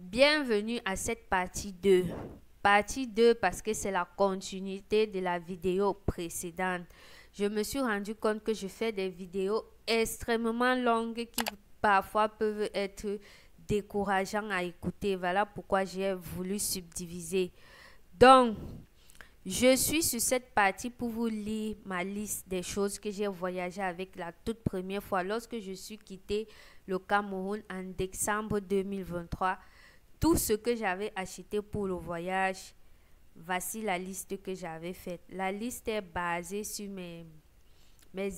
Bienvenue à cette partie 2. Partie 2 parce que c'est la continuité de la vidéo précédente. Je me suis rendu compte que je fais des vidéos extrêmement longues qui parfois peuvent être décourageantes à écouter. Voilà pourquoi j'ai voulu subdiviser. Donc, je suis sur cette partie pour vous lire ma liste des choses que j'ai voyagé avec la toute première fois lorsque je suis quitté le Cameroun en décembre 2023. Tout ce que j'avais acheté pour le voyage, voici la liste que j'avais faite. La liste est basée sur mes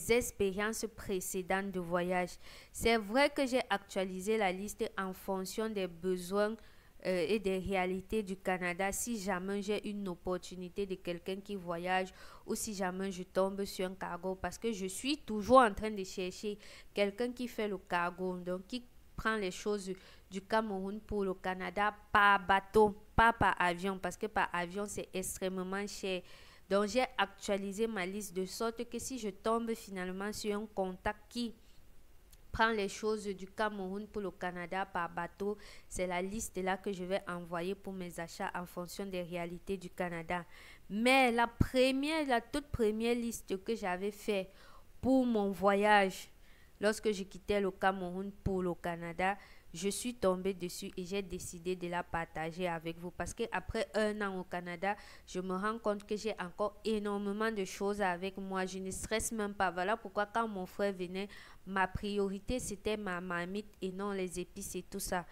expériences précédentes de voyage. C'est vrai que j'ai actualisé la liste en fonction des besoins et des réalités du Canada. Si jamais j'ai une opportunité de quelqu'un qui voyage ou si jamais je tombe sur un cargo, parce que je suis toujours en train de chercher quelqu'un qui fait le cargo, donc qui prend les choses du Cameroun pour le Canada par bateau, pas par avion, parce que par avion c'est extrêmement cher. Donc j'ai actualisé ma liste de sorte que si je tombe finalement sur un contact qui prend les choses du Cameroun pour le Canada par bateau, c'est la liste là que je vais envoyer pour mes achats en fonction des réalités du Canada. Mais la toute première liste que j'avais fait pour mon voyage, lorsque je quittais le Cameroun pour le Canada, je suis tombée dessus et j'ai décidé de la partager avec vous parce qu'après un an au Canada, je me rends compte que j'ai encore énormément de choses avec moi. Je ne stresse même pas. Voilà pourquoi quand mon frère venait, ma priorité c'était ma marmite et non les épices et tout ça.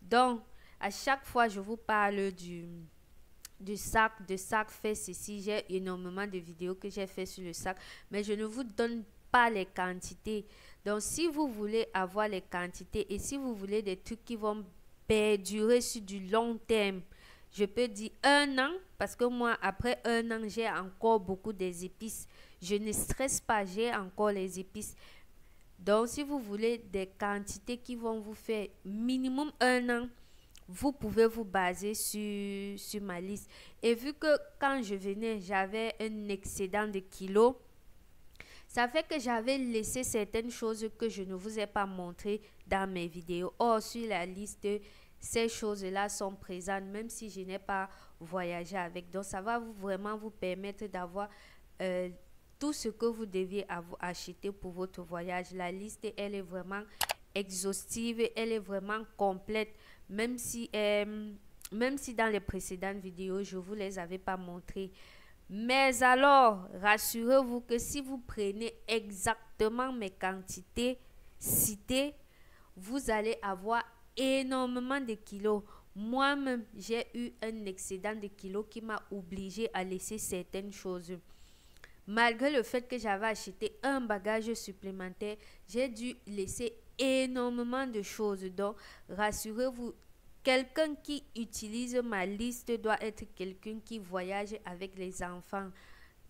Donc, à chaque fois, je vous parle de sac fait ceci. J'ai énormément de vidéos que j'ai fait sur le sac, mais je ne vous donne pas les quantités. Donc, si vous voulez avoir les quantités et si vous voulez des trucs qui vont perdurer sur du long terme, je peux dire un an, parce que moi, après un an, j'ai encore beaucoup des épices. Je ne stresse pas, j'ai encore les épices. Donc, si vous voulez des quantités qui vont vous faire minimum un an, vous pouvez vous baser sur ma liste. Et vu que quand je venais, j'avais un excédent de kilos, ça fait que j'avais laissé certaines choses que je ne vous ai pas montrées dans mes vidéos. Or, sur la liste, ces choses-là sont présentes, même si je n'ai pas voyagé avec. Donc, ça va vraiment vous permettre d'avoir tout ce que vous deviez acheter pour votre voyage. La liste, elle est vraiment exhaustive, elle est vraiment complète, même si dans les précédentes vidéos, je ne vous les avais pas montrées. Mais alors, rassurez-vous que si vous prenez exactement mes quantités citées, vous allez avoir énormément de kilos. Moi-même, j'ai eu un excédent de kilos qui m'a obligé à laisser certaines choses. Malgré le fait que j'avais acheté un bagage supplémentaire, j'ai dû laisser énormément de choses. Donc, rassurez-vous, quelqu'un qui utilise ma liste doit être quelqu'un qui voyage avec les enfants,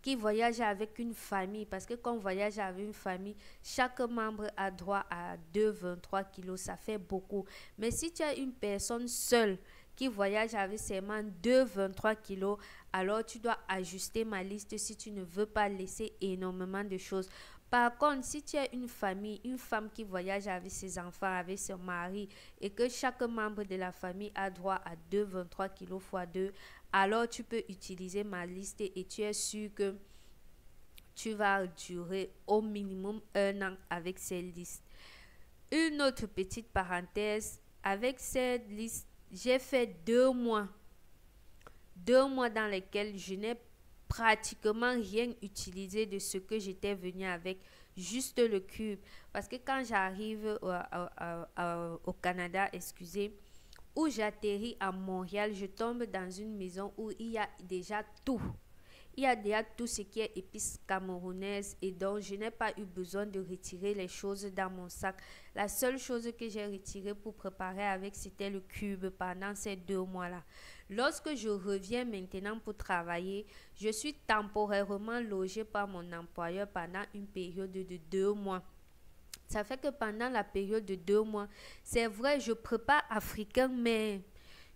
qui voyage avec une famille. Parce que quand on voyage avec une famille, chaque membre a droit à 2,23 kilos. Ça fait beaucoup. Mais si tu as une personne seule qui voyage avec seulement 2,23 kilos, alors tu dois ajuster ma liste si tu ne veux pas laisser énormément de choses. Par contre, si tu as une famille, une femme qui voyage avec ses enfants, avec son mari, et que chaque membre de la famille a droit à 2,23 kilos x 2, alors tu peux utiliser ma liste et tu es sûr que tu vas durer au minimum un an avec cette liste. Une autre petite parenthèse, avec cette liste, j'ai fait 2 mois. 2 mois dans lesquels je n'ai pratiquement rien utilisé de ce que j'étais venu avec, juste le cube. Parce que quand j'arrive au Canada, excusez, où j'atterris à Montréal, je tombe dans une maison où il y a déjà tout. Il y a déjà tout ce qui est épices camerounaises et donc je n'ai pas eu besoin de retirer les choses dans mon sac. La seule chose que j'ai retirée pour préparer avec, c'était le cube pendant ces 2 mois-là. Lorsque je reviens maintenant pour travailler, je suis temporairement logée par mon employeur pendant une période de 2 mois. Ça fait que pendant la période de 2 mois, c'est vrai, je prépare africain, mais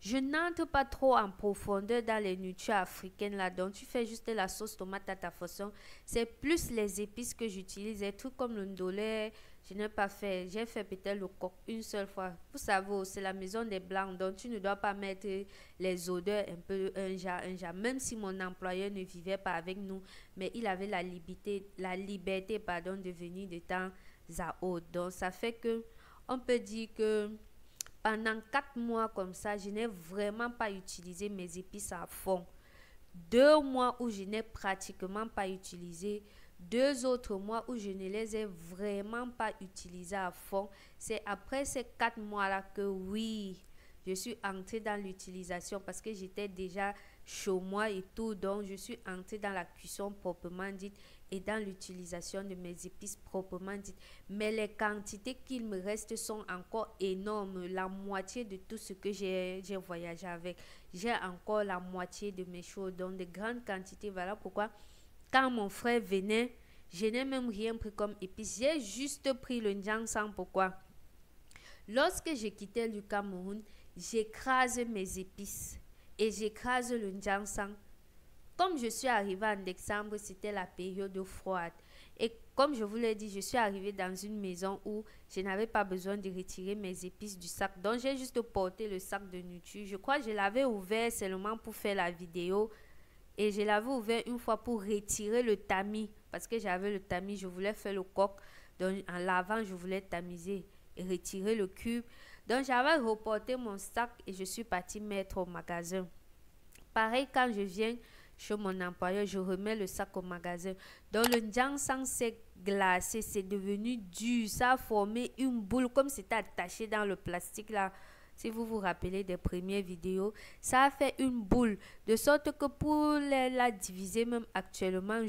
je n'entre pas trop en profondeur dans les nutriments africaines là. Donc, tu fais juste la sauce tomate à ta façon. C'est plus les épices que j'utilise, des trucs comme le ndolé, Je n'ai pas fait. J'ai fait peut-être le coq une seule fois. Vous savez, c'est la maison des Blancs, donc tu ne dois pas mettre les odeurs un peu un genre. Même si mon employeur ne vivait pas avec nous, mais il avait la liberté, pardon, de venir de temps à autre. Donc, ça fait que on peut dire que pendant 4 mois comme ça, je n'ai vraiment pas utilisé mes épices à fond. 2 mois où je n'ai pratiquement pas utilisé. 2 autres mois où je ne les ai vraiment pas utilisés à fond. C'est après ces 4 mois-là que oui, je suis entrée dans l'utilisation parce que j'étais déjà chez moi et tout. Donc, je suis entrée dans la cuisson proprement dite et dans l'utilisation de mes épices proprement dites. Mais les quantités qu'il me reste sont encore énormes. La moitié de tout ce que j'ai voyagé avec. J'ai encore la moitié de mes choses. Donc, de grandes quantités. Voilà pourquoi, quand mon frère venait, je n'ai même rien pris comme épices. J'ai juste pris le Njansang. Pourquoi? Lorsque j'ai quitté le Cameroun, j'écrase mes épices et j'écrase le Njansang. Comme je suis arrivée en décembre, c'était la période froide. Et comme je vous l'ai dit, je suis arrivée dans une maison où je n'avais pas besoin de retirer mes épices du sac. Donc, j'ai juste porté le sac de nourriture. Je crois que je l'avais ouvert seulement pour faire la vidéo. Et je l'avais ouvert une fois pour retirer le tamis. Parce que j'avais le tamis, je voulais faire le coq. Donc, en lavant, je voulais tamiser et retirer le cube. Donc, j'avais reporté mon sac et je suis partie mettre au magasin. Pareil, quand je viens chez mon employeur, je remets le sac au magasin. Donc, le Njansang s'est glacé, c'est devenu dur. Ça a formé une boule comme c'était attaché dans le plastique là. Si vous vous rappelez des premières vidéos, ça a fait une boule. De sorte que pour la diviser, même actuellement,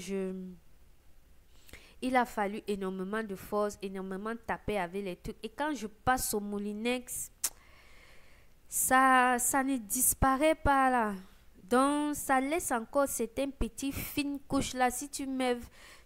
il a fallu énormément de force, énormément taper avec les trucs. Et quand je passe au Moulinex, ça ne disparaît pas là. Donc, ça laisse encore cette petite fine couche là. Si tu mets,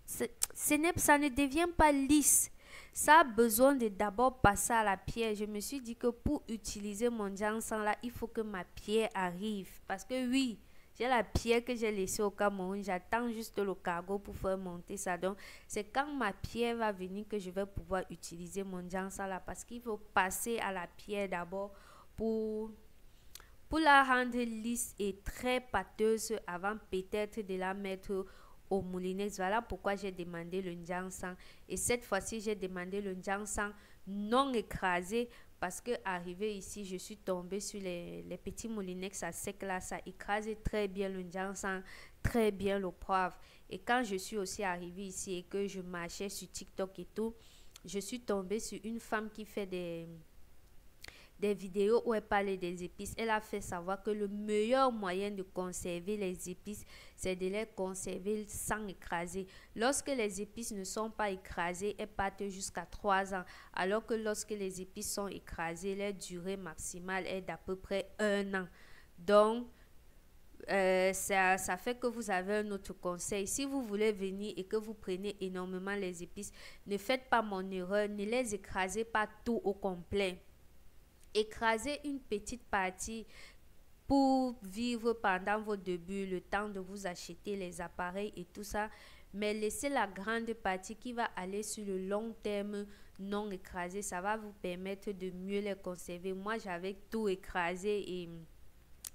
ça ne devient pas lisse. Ça a besoin de d'abord passer à la pierre. Je me suis dit que pour utiliser mon Njansang là, il faut que ma pierre arrive. Parce que oui, j'ai la pierre que j'ai laissée au Cameroun. J'attends juste le cargo pour faire monter ça. Donc, c'est quand ma pierre va venir que je vais pouvoir utiliser mon Njansang là. Parce qu'il faut passer à la pierre d'abord pour la rendre lisse et très pâteuse avant peut-être de la mettre au moulinex. Voilà pourquoi j'ai demandé le Njansang. Et cette fois-ci, j'ai demandé le Njansang non écrasé parce que arrivé ici, je suis tombée sur les petits moulinex à sec là. Ça écrase très bien le Njansang, très bien le poivre. Et quand je suis aussi arrivée ici et que je marchais sur TikTok et tout, je suis tombée sur une femme qui fait des vidéos où elle parlait des épices. Elle a fait savoir que le meilleur moyen de conserver les épices, c'est de les conserver sans écraser. Lorsque les épices ne sont pas écrasées, elles partent jusqu'à 3 ans. Alors que lorsque les épices sont écrasées, leur durée maximale est d'à peu près 1 an. Donc, ça fait que vous avez un autre conseil. Si vous voulez venir et que vous prenez énormément les épices, ne faites pas mon erreur, ne les écrasez pas tout au complet. Écrasez une petite partie pour vivre pendant vos débuts, le temps de vous acheter les appareils et tout ça. Mais laissez la grande partie qui va aller sur le long terme non écrasée. Ça va vous permettre de mieux les conserver. Moi, j'avais tout écrasé et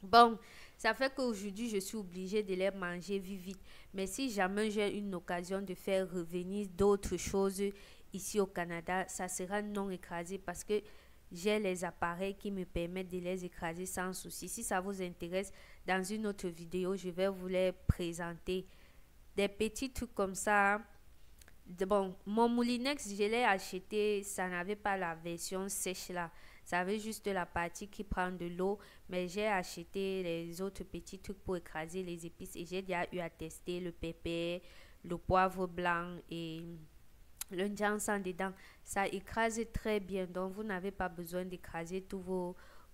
bon, ça fait qu'aujourd'hui, je suis obligée de les manger vite. Mais si jamais j'ai une occasion de faire revenir d'autres choses ici au Canada, ça sera non écrasé parce que j'ai les appareils qui me permettent de les écraser sans souci. Si ça vous intéresse, dans une autre vidéo, je vais vous les présenter. Des petits trucs comme ça. Bon, mon moulinex, je l'ai acheté, ça n'avait pas la version sèche là. Ça avait juste la partie qui prend de l'eau. Mais j'ai acheté les autres petits trucs pour écraser les épices. Et j'ai déjà eu à tester le pépé, le poivre blanc et le Njansang dedans. Ça écrase très bien. Donc, vous n'avez pas besoin d'écraser tous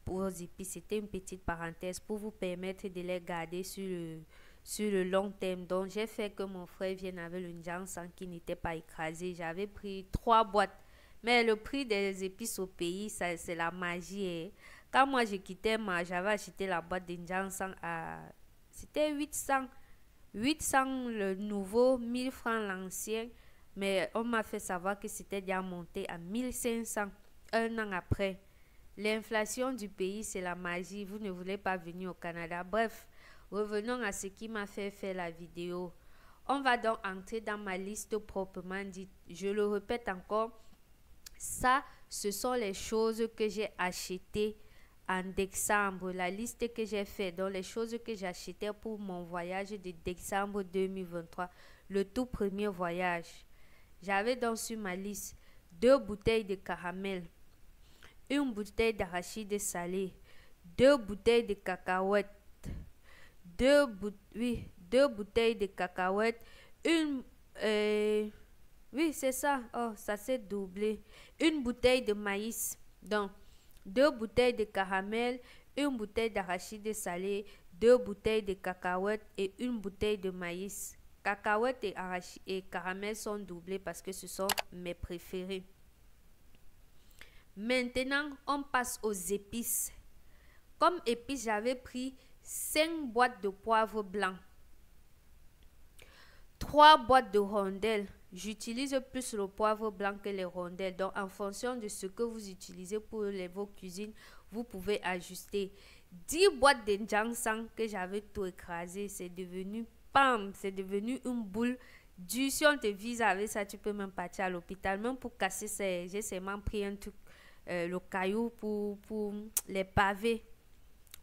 vos épices. C'était une petite parenthèse pour vous permettre de les garder sur le long terme. Donc, j'ai fait que mon frère vienne avec le Njansang qui n'était pas écrasé. J'avais pris 3 boîtes. Mais le prix des épices au pays, c'est la magie. Hein. Quand moi, je quittais, j'avais acheté la boîte de Njansang à... C'était 800 le nouveau, 1000 francs l'ancien. Mais on m'a fait savoir que c'était déjà monté à 1500 un an après. L'inflation du pays, c'est la magie. Vous ne voulez pas venir au Canada. Bref, revenons à ce qui m'a fait faire la vidéo. On va donc entrer dans ma liste proprement dite. Je le répète encore. Ça, ce sont les choses que j'ai achetées en décembre. La liste que j'ai faite, donc les choses que j'ai achetées pour mon voyage de décembre 2023. Le tout premier voyage. J'avais donc sur ma liste 2 bouteilles de caramel, une bouteille d'arachide salé, 2 bouteilles de cacahuètes, 2 bouteilles de cacahuètes, une... oui, c'est ça. Oh, ça s'est doublé. Une bouteille de maïs. Donc, 2 bouteilles de caramel, une bouteille d'arachide salé, 2 bouteilles de cacahuètes et une bouteille de maïs. Cacahuètes et caramel sont doublés parce que ce sont mes préférés. Maintenant, on passe aux épices. Comme épices, j'avais pris 5 boîtes de poivre blanc, 3 boîtes de rondelles. J'utilise plus le poivre blanc que les rondelles. Donc, en fonction de ce que vous utilisez pour vos cuisines, vous pouvez ajuster. 10 boîtes de ginseng que j'avais tout écrasé. C'est devenu pam, c'est devenu une boule dure. Si on te vise avec ça, tu peux même partir à l'hôpital. Même pour casser, j'ai seulement pris un truc, le caillou pour les pavés.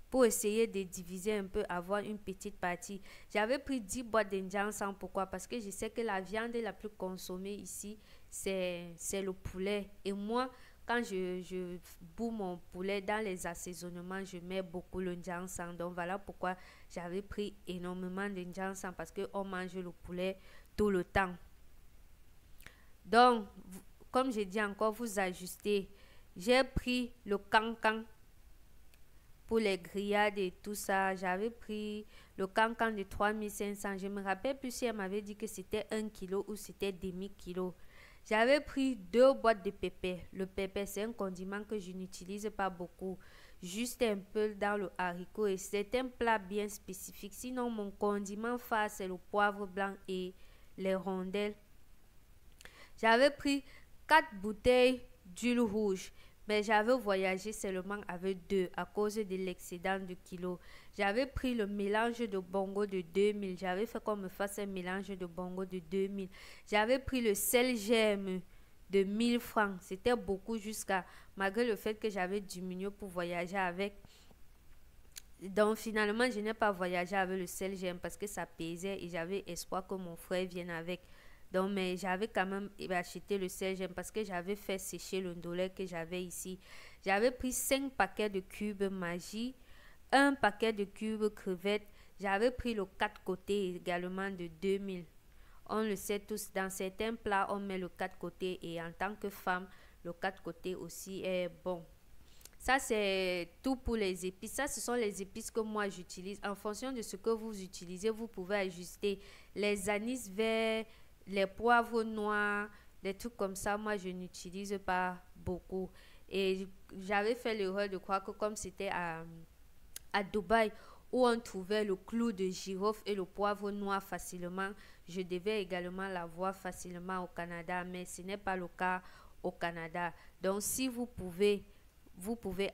Pour essayer de diviser un peu, avoir une petite partie. J'avais pris 10 boîtes de ginseng. Pourquoi? Parce que je sais que la viande la plus consommée ici, c'est le poulet. Et moi, quand je bouffe mon poulet dans les assaisonnements, je mets beaucoup le ginseng. Donc voilà pourquoi j'avais pris énormément de ginseng, parce qu'on mange le poulet tout le temps. Donc, comme je dis encore, vous ajustez. J'ai pris le cancan pour les grillades et tout ça. J'avais pris le cancan de 3500. Je me rappelle plus si elle m'avait dit que c'était 1 kilo ou c'était demi-kilo. J'avais pris 2 boîtes de pépé. Le pépé, c'est un condiment que je n'utilise pas beaucoup. Juste un peu dans le haricot. Et c'est un plat bien spécifique. Sinon, mon condiment phare, c'est le poivre blanc et les rondelles. J'avais pris 4 bouteilles d'huile rouge. Mais j'avais voyagé seulement avec 2 à cause de l'excédent de kilos. J'avais pris le mélange de bongo de 2000. J'avais fait qu'on me fasse un mélange de bongo de 2000. J'avais pris le sel gemme de 1000 francs. C'était beaucoup jusqu'à... Malgré le fait que j'avais diminué pour voyager avec. Donc finalement, je n'ai pas voyagé avec le sel gemme parce que ça pesait et j'avais espoir que mon frère vienne avec. Donc, mais j'avais quand même acheté le sel gemme parce que j'avais fait sécher le ndolé que j'avais ici. J'avais pris 5 paquets de cubes Maggi, 1 paquet de cubes crevettes. J'avais pris le 4 côtés également de 2000. On le sait tous, dans certains plats, on met le 4 côtés et en tant que femme, le 4 côtés aussi est bon. Ça, c'est tout pour les épices. Ça, ce sont les épices que moi, j'utilise. En fonction de ce que vous utilisez, vous pouvez ajuster les anis verts, les poivres noirs, des trucs comme ça. Moi, je n'utilise pas beaucoup. Et j'avais fait l'erreur de croire que comme c'était à Dubaï, où on trouvait le clou de girofle et le poivre noir facilement, je devais également l'avoir facilement au Canada. Mais ce n'est pas le cas au Canada. Donc, si vous pouvez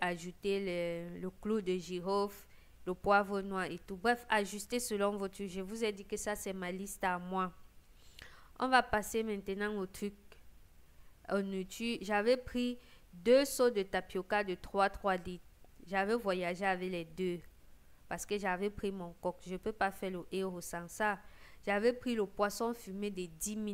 ajouter le clou de girofle, le poivre noir et tout. Bref, ajuster selon votre... Je vous ai dit que ça, c'est ma liste à moi. On va passer maintenant au truc. J'avais pris 2 seaux de tapioca de 3 litres. J'avais voyagé avec les 2 parce que j'avais pris mon coq. Je ne peux pas faire le héros sans ça. J'avais pris le poisson fumé de 10 000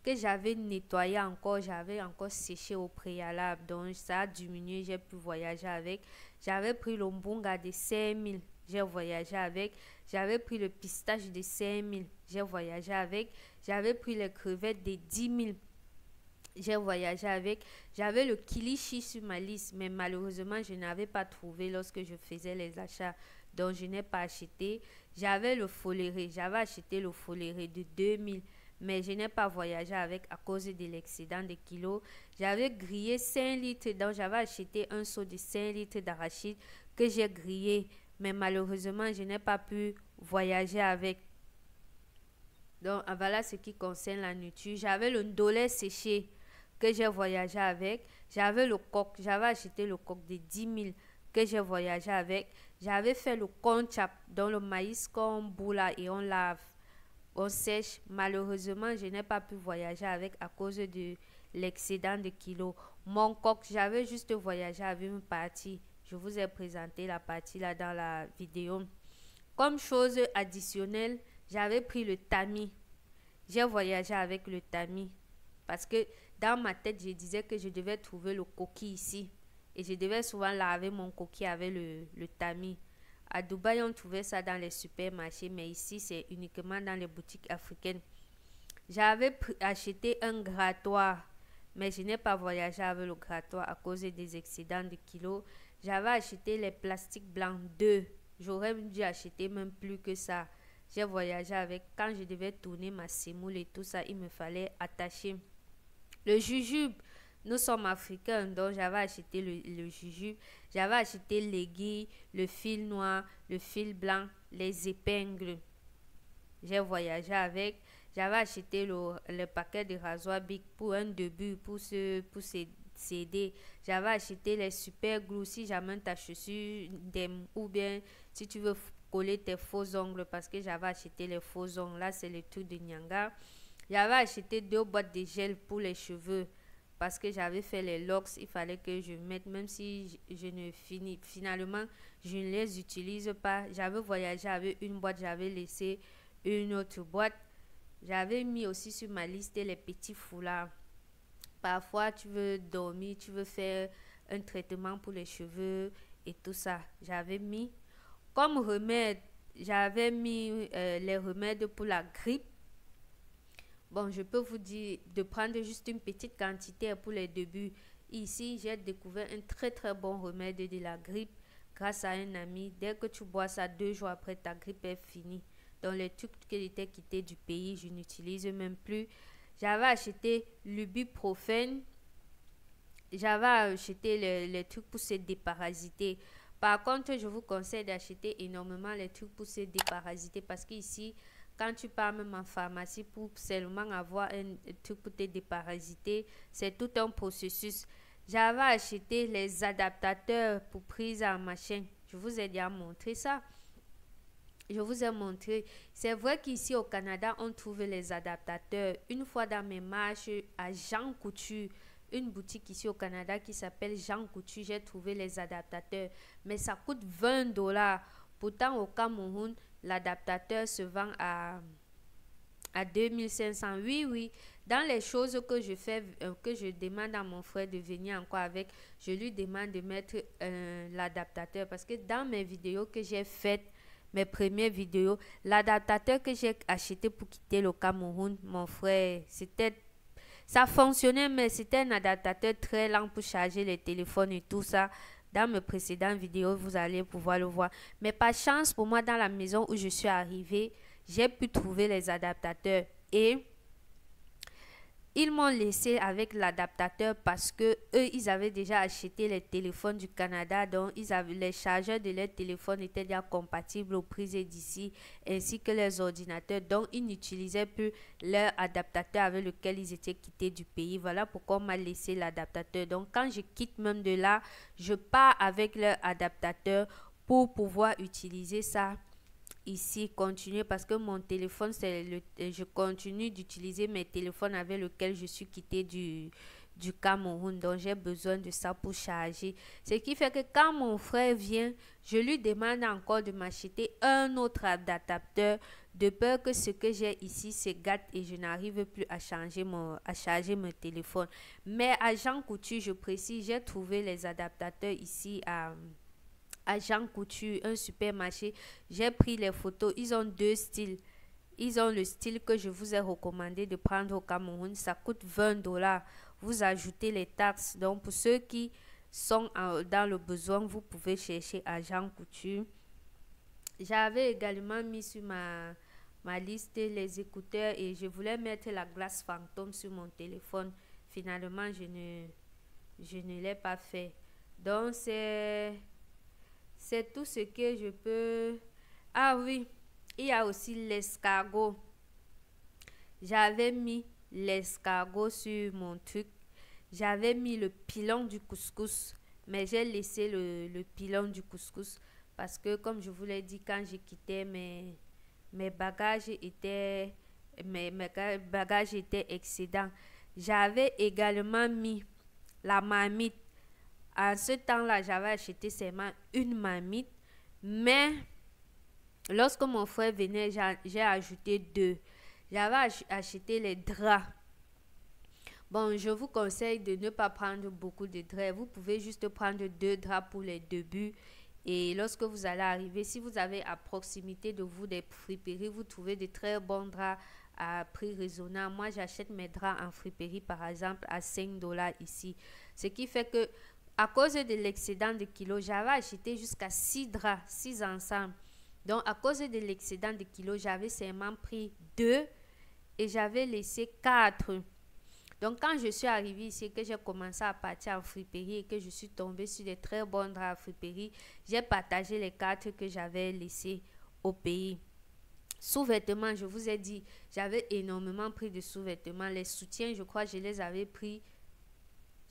que j'avais nettoyé encore. J'avais encore séché au préalable. Donc ça a diminué. J'ai pu voyager avec. J'avais pris le mbunga de 5 000. J'ai voyagé avec. J'avais pris le pistache de 5 000. J'ai voyagé avec. J'avais pris les crevettes de 10 000. J'ai voyagé avec. J'avais le kilichi sur ma liste, mais malheureusement, je n'avais pas trouvé lorsque je faisais les achats. Donc, je n'ai pas acheté. J'avais le foléré. J'avais acheté le foléré de 2000, mais je n'ai pas voyagé avec à cause de l'excédent de kilos. J'avais grillé 5 litres, donc j'avais acheté un seau de 5 litres d'arachide que j'ai grillé. Mais malheureusement, je n'ai pas pu voyager avec. Donc, voilà ce qui concerne la nourriture. J'avais le ndolé séché que j'ai voyagé avec. J'avais le coq. J'avais acheté le coq de 10 000 que j'ai voyagé avec. J'avais fait le conchap, dans le maïs qu'on boule et on lave, on sèche. Malheureusement, je n'ai pas pu voyager avec à cause de l'excédent de kilos. Mon coq, j'avais juste voyagé avec une partie. Je vous ai présenté la partie là dans la vidéo. Comme chose additionnelle, j'avais pris le tamis. J'ai voyagé avec le tamis. Parce que dans ma tête, je disais que je devais trouver le coquille ici. Et je devais souvent laver mon coquille avec le tamis. À Dubaï, on trouvait ça dans les supermarchés, mais ici, c'est uniquement dans les boutiques africaines. J'avais acheté un grattoir, mais je n'ai pas voyagé avec le grattoir à cause des excédents de kilos. J'avais acheté les plastiques blancs 2. J'aurais dû acheter même plus que ça. J'ai voyagé avec. Quand je devais tourner ma semoule et tout ça, il me fallait attacher. Le jujube, nous sommes africains, donc j'avais acheté le jujube. J'avais acheté l'aiguille, le fil noir, le fil blanc, les épingles. J'ai voyagé avec. J'avais acheté le paquet de rasoirs Bic pour un début, pour s'aider. J'avais acheté les super glue si jamais ta chaussure ou bien si tu veux coller tes faux ongles, parce que j'avais acheté les faux ongles. Là, c'est le truc de Nyanga. J'avais acheté 2 boîtes de gel pour les cheveux parce que j'avais fait les locks. Il fallait que je mette, même si je ne finalement, je ne les utilise pas. J'avais voyagé avec une boîte, j'avais laissé une autre boîte. J'avais mis aussi sur ma liste les petits foulards. Parfois, tu veux dormir, tu veux faire un traitement pour les cheveux et tout ça. J'avais mis comme remède, j'avais mis les remèdes pour la grippe. Bon, je peux vous dire de prendre juste une petite quantité pour les débuts. Ici, j'ai découvert un très très bon remède de la grippe grâce à un ami. Dès que tu bois ça, 2 jours après, ta grippe est finie. Dans les trucs qui étaient quittés du pays, je n'utilise même plus. J'avais acheté l'ibuprofène. J'avais acheté les trucs pour se déparasiter. Par contre, je vous conseille d'acheter énormément les trucs pour se déparasiter parce qu'ici, quand tu pars même en pharmacie pour seulement avoir un truc pour te déparasiter, c'est tout un processus. J'avais acheté les adaptateurs pour prise en machin. Je vous ai déjà montré ça. Je vous ai montré. C'est vrai qu'ici au Canada, on trouve les adaptateurs. Une fois dans mes marches à Jean Coutu, une boutique ici au Canada qui s'appelle Jean Coutu, j'ai trouvé les adaptateurs. Mais ça coûte 20$. Pourtant, au Cameroun, l'adaptateur se vend à 2500. Oui, oui. Dans les choses que je fais, que je demande à mon frère de venir encore avec, je lui demande de mettre l'adaptateur. Parce que dans mes vidéos que j'ai faites, mes premières vidéos, l'adaptateur que j'ai acheté pour quitter le Cameroun, mon frère, ça fonctionnait, mais c'était un adaptateur très lent pour charger les téléphones et tout ça. Dans mes précédentes vidéos, vous allez pouvoir le voir. Mais par chance pour moi, dans la maison où je suis arrivée, j'ai pu trouver les adaptateurs. Et ils m'ont laissé avec l'adaptateur parce que eux, ils avaient déjà acheté les téléphones du Canada, donc les chargeurs de leurs téléphones étaient déjà compatibles aux prises d'ici, ainsi que les ordinateurs, donc ils n'utilisaient plus leur adaptateur avec lequel ils étaient quittés du pays. Voilà pourquoi on m'a laissé l'adaptateur. Donc quand je quitte même de là, je pars avec leur adaptateur pour pouvoir utiliser ça ici, continuer, parce que mon téléphone, je continue d'utiliser mes téléphones avec lesquels je suis quittée du Cameroun, donc j'ai besoin de ça pour charger. Ce qui fait que quand mon frère vient, je lui demande encore de m'acheter un autre adaptateur, de peur que ce que j'ai ici se gâte et je n'arrive plus à charger mon téléphone. Mais à Jean Coutu, je précise, j'ai trouvé les adaptateurs ici à Jean Coutu, un supermarché. J'ai pris les photos. Ils ont 2 styles. Ils ont le style que je vous ai recommandé de prendre au Cameroun. Ça coûte 20$. Vous ajoutez les taxes. Donc, pour ceux qui sont dans le besoin, vous pouvez chercher à Jean Coutu. J'avais également mis sur ma liste les écouteurs et je voulais mettre la glace fantôme sur mon téléphone. Finalement, je ne l'ai pas fait. Donc, c'est tout ce que je peux... Ah oui, il y a aussi l'escargot. j'avais mis l'escargot sur mon truc. J'avais mis le pilon du couscous, mais j'ai laissé le pilon du couscous parce que, comme je vous l'ai dit, quand j'ai quitté mes bagages étaient, bagages étaient excédents. J'avais également mis la marmite. À ce temps-là, j'avais acheté seulement une marmite, mais lorsque mon frère venait, j'ai ajouté deux. J'avais acheté les draps. Bon, je vous conseille de ne pas prendre beaucoup de draps. Vous pouvez juste prendre 2 draps pour les débuts. Et lorsque vous allez arriver, si vous avez à proximité de vous des friperies, vous trouvez de très bons draps à prix raisonnable. Moi, j'achète mes draps en friperie, par exemple, à 5 $ ici. Ce qui fait que, à cause de l'excédent de kilos, j'avais acheté jusqu'à 6 draps, 6 ensemble. Donc, à cause de l'excédent de kilos, j'avais seulement pris 2 et j'avais laissé 4. Donc, quand je suis arrivée ici, que j'ai commencé à partir en friperie et que je suis tombée sur des très bons draps en friperie, j'ai partagé les 4 que j'avais laissés au pays. Sous-vêtements, je vous ai dit, j'avais énormément pris de sous-vêtements. Les soutiens, je crois, je les avais pris.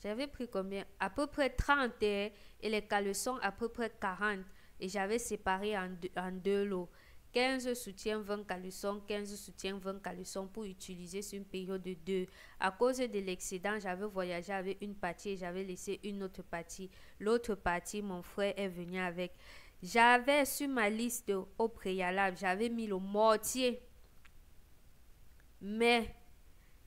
J'avais pris combien? À peu près 30 et les caleçons à peu près 40. Et j'avais séparé en deux lots. 15 soutiens, 20 caleçons, 15 soutiens, 20 caleçons pour utiliser sur une période de 2. À cause de l'excédent, j'avais voyagé avec une partie et j'avais laissé une autre partie. L'autre partie, mon frère est venu avec. J'avais sur ma liste au préalable, j'avais mis le mortier. Mais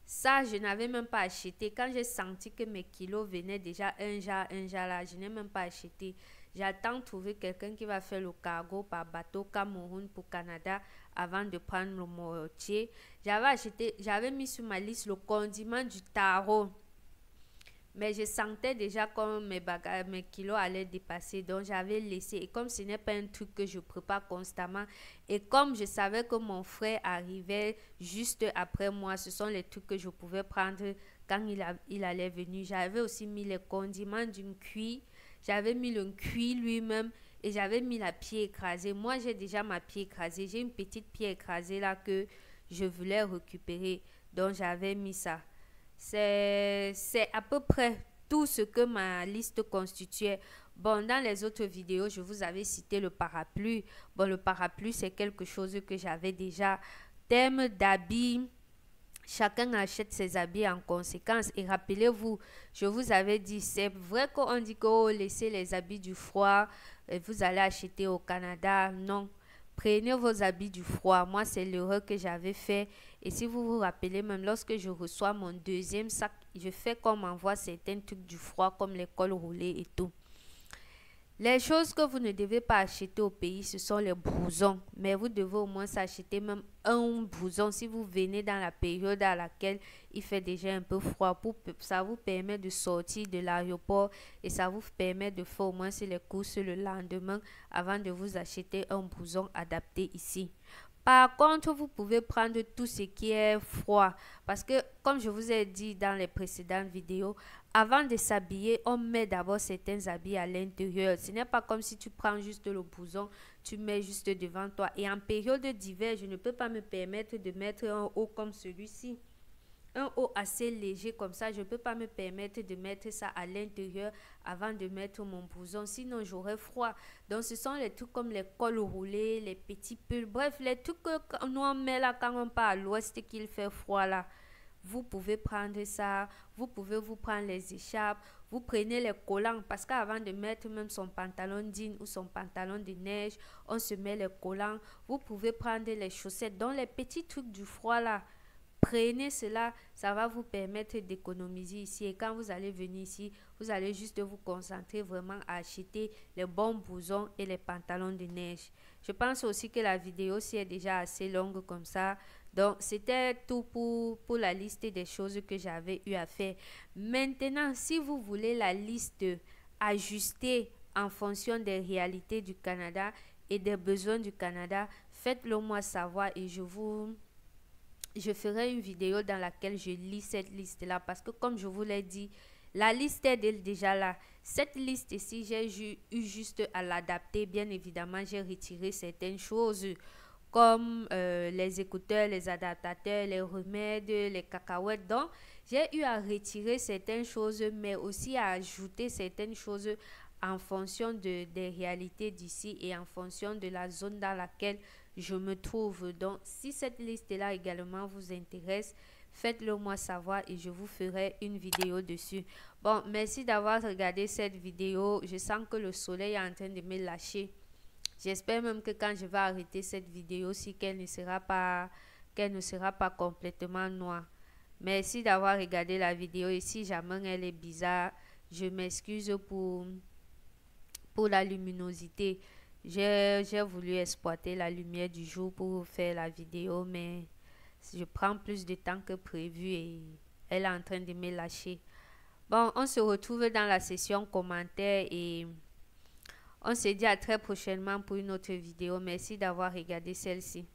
ça, je n'avais même pas acheté. Quand j'ai senti que mes kilos venaient déjà un jar là, je n'ai même pas acheté. J'attends de trouver quelqu'un qui va faire le cargo par bateau Cameroun pour Canada avant de prendre le mortier. J'avais mis sur ma liste le condiment du taro. Mais je sentais déjà comme mes kilos allaient dépasser. Donc, j'avais laissé. Et comme ce n'est pas un truc que je prépare constamment, et comme je savais que mon frère arrivait juste après moi, ce sont les trucs que je pouvais prendre quand il allait venir. J'avais aussi mis les condiments d'une cuit. J'avais mis le cuit lui-même. Et j'avais mis la pied écrasée. Moi, j'ai déjà ma pied écrasée. J'ai une petite pied écrasée là que je voulais récupérer. Donc, j'avais mis ça. C'est à peu près tout ce que ma liste constituait. Bon, dans les autres vidéos, je vous avais cité le parapluie. Bon, le parapluie, c'est quelque chose que j'avais déjà. Thème d'habits. Chacun achète ses habits en conséquence. Et rappelez-vous, je vous avais dit, c'est vrai qu'on dit que laissez les habits du froid, et vous allez acheter au Canada. Non. Prenez vos habits du froid. Moi, c'est l'erreur que j'avais fait. Et si vous vous rappelez, même lorsque je reçois mon deuxième sac, je fais comme m'envoie certains trucs du froid, comme les cols roulés et tout. Les choses que vous ne devez pas acheter au pays, ce sont les blousons. Mais vous devez au moins acheter même un blouson si vous venez dans la période à laquelle il fait déjà un peu froid. Ça vous permet de sortir de l'aéroport et ça vous permet de faire au moins les courses le lendemain avant de vous acheter un blouson adapté ici. Par contre, vous pouvez prendre tout ce qui est froid parce que, comme je vous ai dit dans les précédentes vidéos, avant de s'habiller, on met d'abord certains habits à l'intérieur. Ce n'est pas comme si tu prends juste le blouson, tu mets juste devant toi. Et en période d'hiver, je ne peux pas me permettre de mettre un haut comme celui-ci. Un haut assez léger comme ça, je ne peux pas me permettre de mettre ça à l'intérieur avant de mettre mon blouson, sinon j'aurais froid. Donc ce sont les trucs comme les cols roulés, les petits pulls, bref, les trucs que nous on met là quand on part à l'ouest qu'il fait froid là. Vous pouvez prendre ça, vous pouvez vous prendre les écharpes, vous prenez les collants parce qu'avant de mettre même son pantalon jean ou son pantalon de neige, on se met les collants. Vous pouvez prendre les chaussettes, donc les petits trucs du froid là. Prenez cela, ça va vous permettre d'économiser ici. Et quand vous allez venir ici, vous allez juste vous concentrer vraiment à acheter les bons blousons et les pantalons de neige. Je pense aussi que la vidéo ci est déjà assez longue comme ça. Donc, c'était tout pour la liste des choses que j'avais eu à faire. Maintenant, si vous voulez la liste ajustée en fonction des réalités du Canada et des besoins du Canada, faites-le moi savoir et je ferai une vidéo dans laquelle je lis cette liste-là parce que comme je vous l'ai dit, la liste est déjà là. Cette liste ici, j'ai eu juste à l'adapter. Bien évidemment, j'ai retiré certaines choses comme les écouteurs, les adaptateurs, les remèdes, les cacahuètes. Donc, j'ai eu à retirer certaines choses, mais aussi à ajouter certaines choses en fonction des réalités d'ici et en fonction de la zone dans laquelle je me trouve. Donc, si cette liste-là également vous intéresse, faites-le moi savoir et je vous ferai une vidéo dessus. Bon, merci d'avoir regardé cette vidéo. Je sens que le soleil est en train de me lâcher. J'espère même que quand je vais arrêter cette vidéo, si qu'elle ne sera pas complètement noire. Merci d'avoir regardé la vidéo et si jamais elle est bizarre, je m'excuse pour la luminosité. J'ai voulu exploiter la lumière du jour pour faire la vidéo, mais je prends plus de temps que prévu et elle est en train de me lâcher. Bon, on se retrouve dans la session commentaires et on se dit à très prochainement pour une autre vidéo. Merci d'avoir regardé celle-ci.